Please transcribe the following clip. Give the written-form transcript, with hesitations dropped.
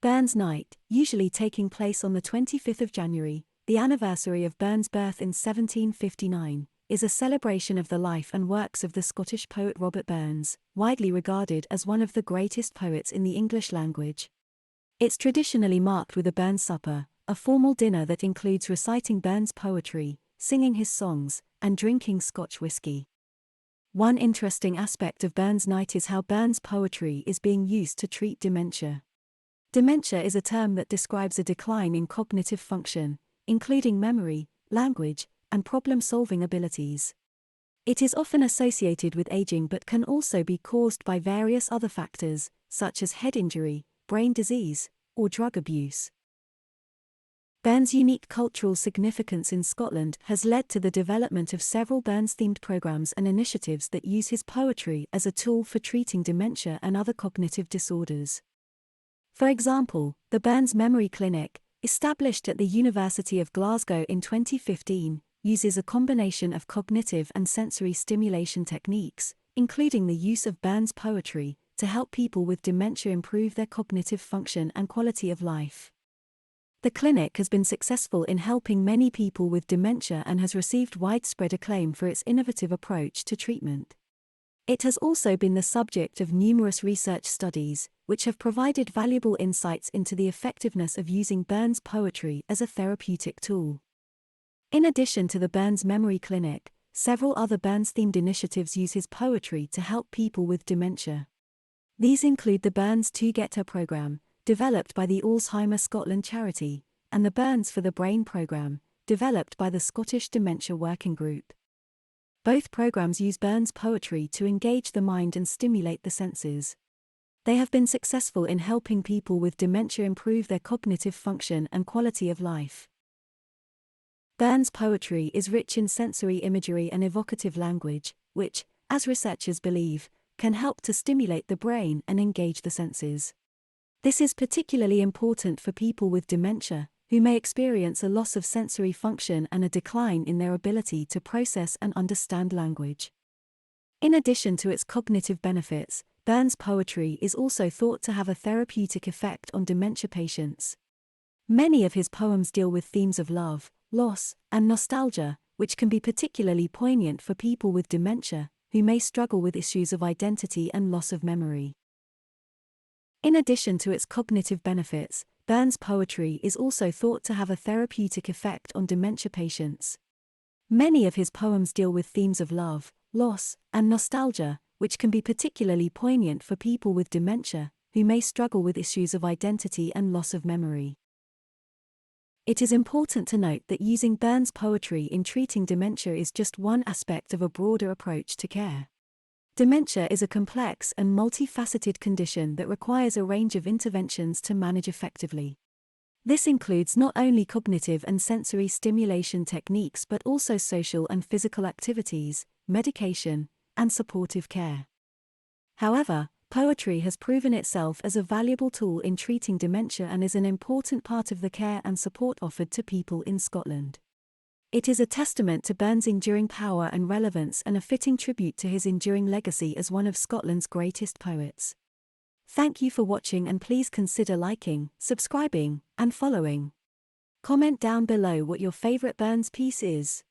Burns Night, usually taking place on the 25th of January, the anniversary of Burns' birth in 1759, is a celebration of the life and works of the Scottish poet Robert Burns, widely regarded as one of the greatest poets in the English language. It's traditionally marked with a Burns supper, a formal dinner that includes reciting Burns' poetry, singing his songs, and drinking Scotch whisky. One interesting aspect of Burns Night is how Burns' poetry is being used to treat dementia. Dementia is a term that describes a decline in cognitive function, including memory, language, and problem-solving abilities. It is often associated with aging but can also be caused by various other factors, such as head injury, brain disease, or drug abuse. Burns' unique cultural significance in Scotland has led to the development of several Burns-themed programs and initiatives that use his poetry as a tool for treating dementia and other cognitive disorders. For example, the Burns Memory Clinic, established at the University of Glasgow in 2015, uses a combination of cognitive and sensory stimulation techniques, including the use of Burns poetry, to help people with dementia improve their cognitive function and quality of life. The clinic has been successful in helping many people with dementia and has received widespread acclaim for its innovative approach to treatment. It has also been the subject of numerous research studies, which have provided valuable insights into the effectiveness of using Burns poetry as a therapeutic tool. In addition to the Burns Memory Clinic, several other Burns-themed initiatives use his poetry to help people with dementia. These include the Burns Together program, developed by the Alzheimer's Scotland charity, and the Burns for the Brain program, developed by the Scottish Dementia Working Group. Both programs use Burns poetry to engage the mind and stimulate the senses. They have been successful in helping people with dementia improve their cognitive function and quality of life. Burns' poetry is rich in sensory imagery and evocative language, which, as researchers believe, can help to stimulate the brain and engage the senses. This is particularly important for people with dementia, who may experience a loss of sensory function and a decline in their ability to process and understand language. In addition to its cognitive benefits, Burns' poetry is also thought to have a therapeutic effect on dementia patients. Many of his poems deal with themes of love, loss, and nostalgia, which can be particularly poignant for people with dementia, who may struggle with issues of identity and loss of memory. In addition to its cognitive benefits, Burns' poetry is also thought to have a therapeutic effect on dementia patients. Many of his poems deal with themes of love, loss, and nostalgia, which can be particularly poignant for people with dementia, who may struggle with issues of identity and loss of memory. It is important to note that using Burns' poetry in treating dementia is just one aspect of a broader approach to care. Dementia is a complex and multifaceted condition that requires a range of interventions to manage effectively. This includes not only cognitive and sensory stimulation techniques but also social and physical activities, medication, and supportive care. However, poetry has proven itself as a valuable tool in treating dementia and is an important part of the care and support offered to people in Scotland. It is a testament to Burns' enduring power and relevance and a fitting tribute to his enduring legacy as one of Scotland's greatest poets. Thank you for watching and please consider liking, subscribing, and following. Comment down below what your favourite Burns piece is.